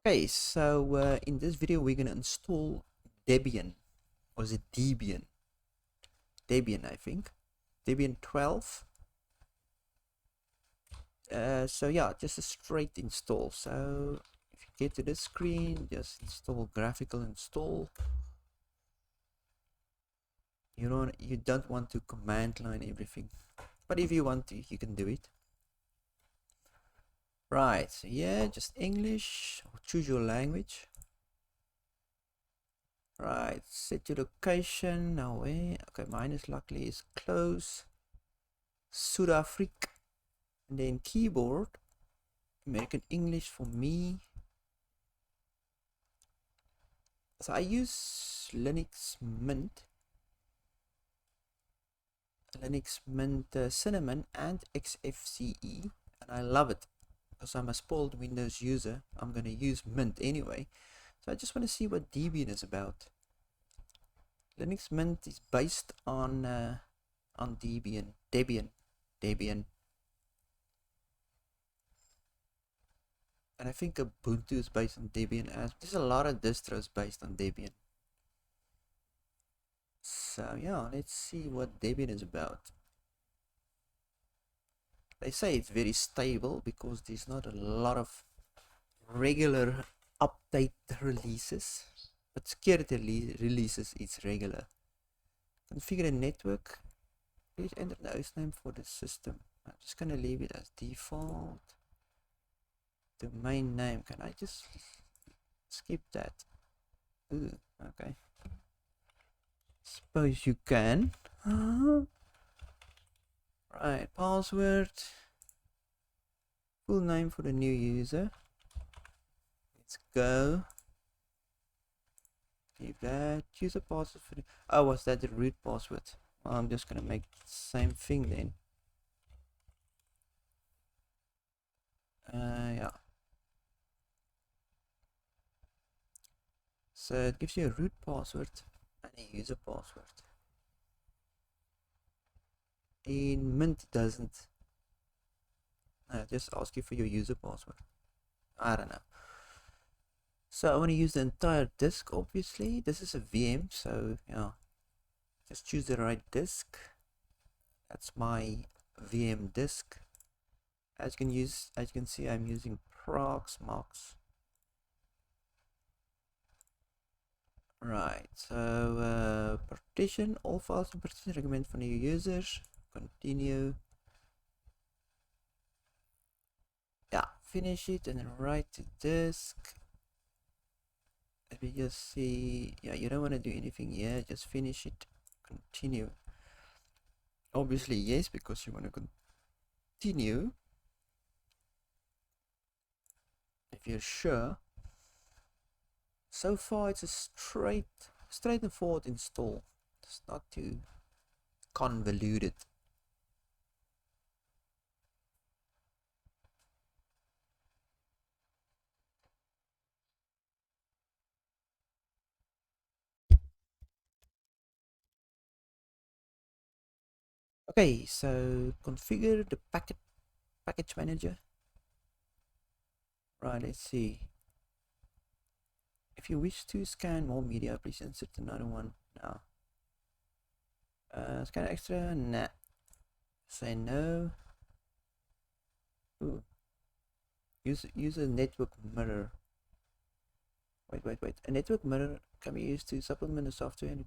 Okay, so in this video we're gonna install Debian, or is it Debian? Debian, I think. Debian 12. So yeah, just a straight install. So if you get to this screen, just install graphical install. You don't want to command line everything, but if you want to, you can do it. Right, so yeah, just English, or choose your language. Right, set your location. Now where? Okay, mine is luckily is close. South Africa. And then keyboard, American English for me. So I use Linux Mint, Cinnamon, and XFCE, and I love it because I'm a spoiled Windows user. I'm gonna use Mint anyway, so I just want to see what Debian is about. Linux Mint is based on Debian. And I think Ubuntu is based on Debian as there's a lot of distros based on Debian. So yeah, let's see what Debian is about. They say it's very stable because there's not a lot of regular update releases, but security releases it's regular. Configure a network. Please enter the host name for the system. I'm just gonna leave it as default. Domain name. Can I just skip that? Ooh, okay. Suppose you can. Right, password. Full name for the new user. Let's go. Leave that. Use a password for the. Oh, was that the root password? Well, I'm just gonna make the same thing then. Yeah. So it gives you a root password and a user password. In Mint it doesn't. Just ask you for your user password. I don't know. So I want to use the entire disk. Obviously, this is a VM, so yeah. Just choose the right disk. That's my VM disk. As you can see, I'm using Proxmox. Right, so partition, all files and partition recommend for new users. Continue. Yeah, finish it and then write to disk. Let me just see. Yeah, you don't want to do anything here, just finish it. Continue. Obviously, yes, because you want to continue. If you're sure. So far, it's a straight and forward install. It's not too convoluted. Okay, so configure the package manager. Right, let's see. If you wish to scan more media, please insert another one now. Scan extra, nah. Say no. Ooh. Use a network mirror. Wait. A network mirror can be used to supplement the software and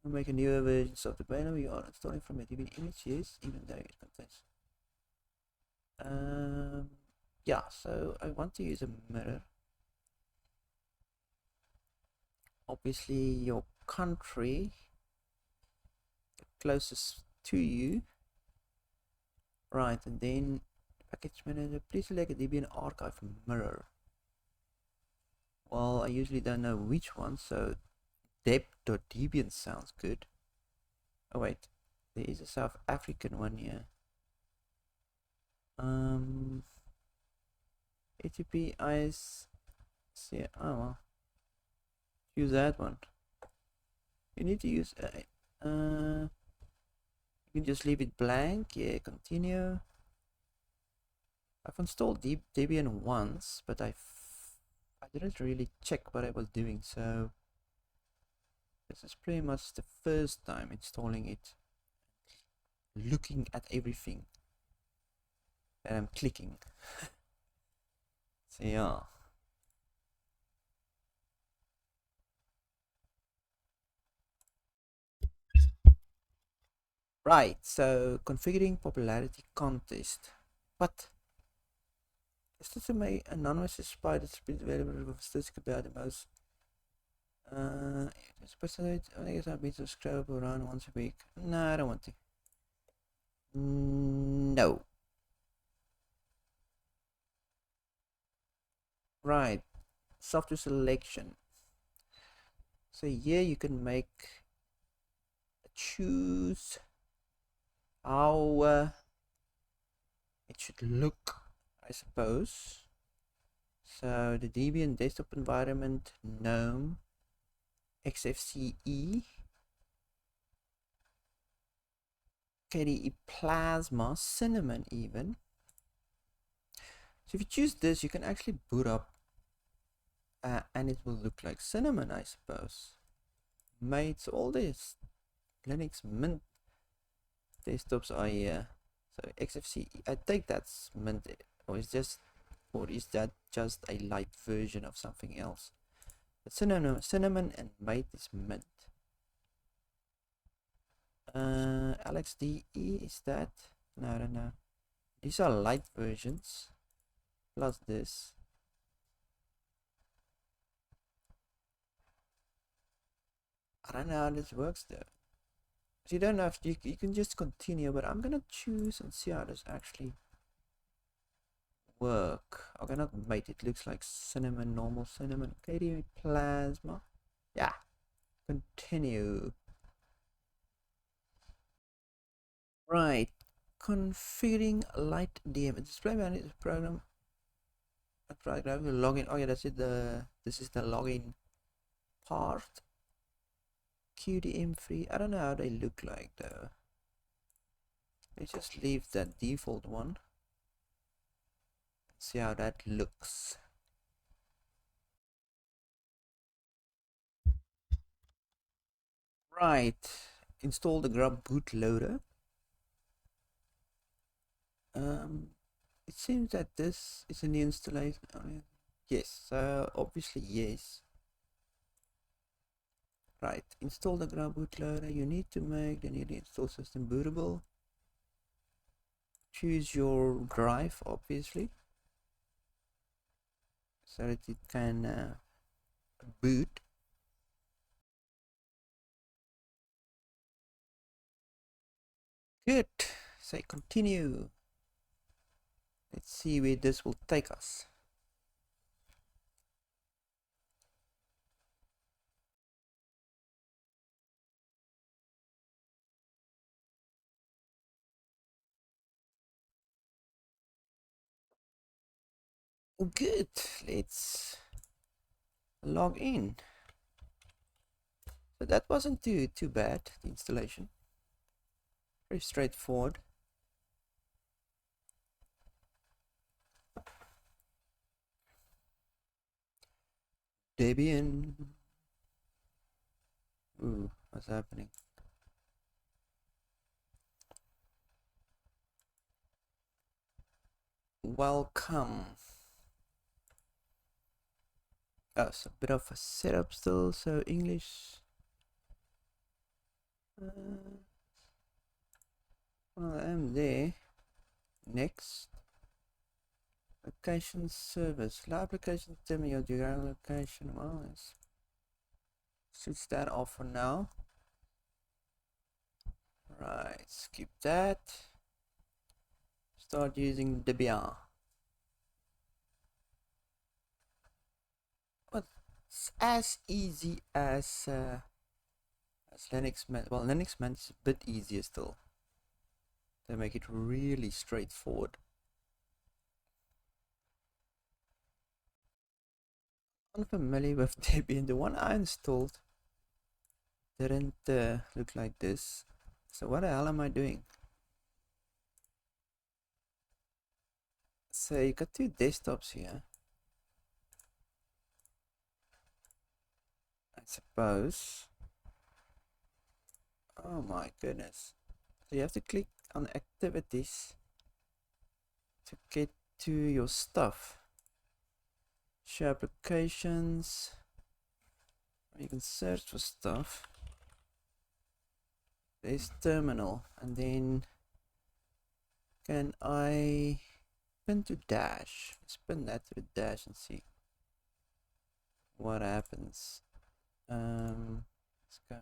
make a newer version of the banner we are installing from a Debian image, yes, even though it contains. Yeah, so I want to use a mirror. Obviously, your country, the closest to you. Right, and then package manager, please select a Debian archive mirror. Well, I usually don't know which one, so deb.debian sounds good. Oh wait, there is a South African one here. HTTP IS. See, oh well. Use that one. You need to use you can just leave it blank. Yeah, continue. I've installed Debian once, but I didn't really check what I was doing, so this is pretty much the first time installing it, looking at everything that I'm clicking. So yeah. Right, so configuring popularity contest. What? Is this my anonymous spy that's been available with statistic about the most? It's personally, I guess I'll be subscribed around once a week. No, I don't want to. No. Right, software selection. So here you can choose how it should look, I suppose. So the Debian desktop environment, GNOME, XFCE, KDE Plasma, Cinnamon even. So if you choose this, you can actually boot up and it will look like Cinnamon, I suppose. Made all this Linux Mint desktops are here. So XFCE, I think that's Mint, or is that just a light version of something else? But Cinnamon and Mate is Mint. LXDE, is that? No, I don't know. These are light versions plus this. I don't know how this works though. So you don't have to, you can just continue, but I'm gonna choose and see how this actually work. I'm gonna make it looks like Cinnamon, normal Cinnamon, KDE Plasma. Yeah, continue. Right, configuring light DM display manager program. A program will login. Oh yeah, that's it. This is the login part. QDM free. I don't know how they look like though. Let's just leave that default one. See how that looks. Right, install the grub bootloader. It seems that this is in the installation. Oh, yeah. Yes, obviously yes. Right, install the grub bootloader. You need to make the newly installed system bootable. Choose your drive, obviously, so that it can boot. Good. Say continue. Let's see where this will take us. Good. Let's log in. So that wasn't too bad, the installation. Very straightforward. Debian. Ooh, what's happening? Welcome. Oh, it's a bit of a setup still, so English. Well, I'm there. Next. Location service. Allow application to tell me your geographical location. Well, let's switch that off for now. Right, skip that. Start using Debian. But it's as easy as Linux Mint. Well, Linux Mint is a bit easier still. They make it really straightforward. Unfamiliar with Debian. The one I installed didn't look like this. So what the hell am I doing? So you got two desktops here. suppose. Oh my goodness. So you have to click on activities to get to your stuff. Show applications. You can search for stuff. There's terminal, and then can I pin to dash? Let's pin that to the dash and see what happens. Let's go.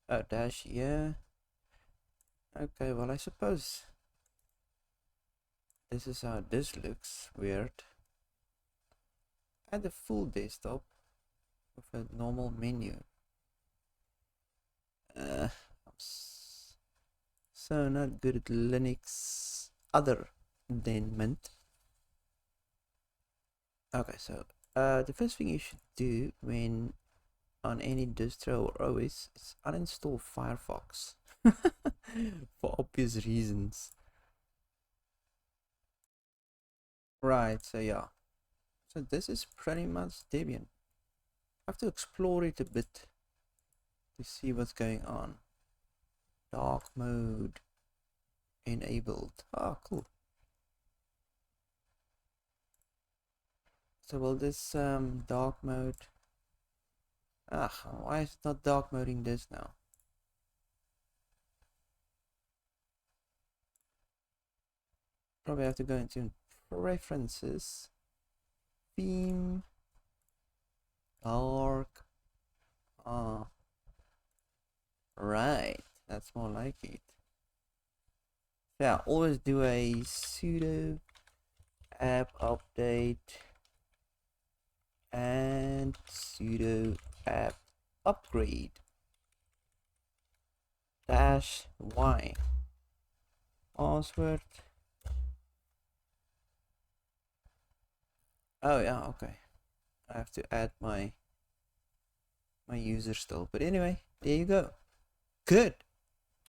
Oh, dash here. Okay, well I suppose this is how this looks. Weird. Add a full desktop with a normal menu. I'm so not good at Linux other than Mint. Okay, so the first thing you should do when on any distro or OS is uninstall Firefox for obvious reasons. Right, so yeah. So this is pretty much Debian. I have to explore it a bit to see what's going on. Dark mode enabled. Ah, cool. So will this dark mode... why is it not dark moding this now? Probably have to go into preferences, theme, dark. Right, that's more like it. Yeah, always do a sudo app update and sudo app upgrade -y password. Oh yeah, okay. I have to add my user still, but anyway, there you go. Good.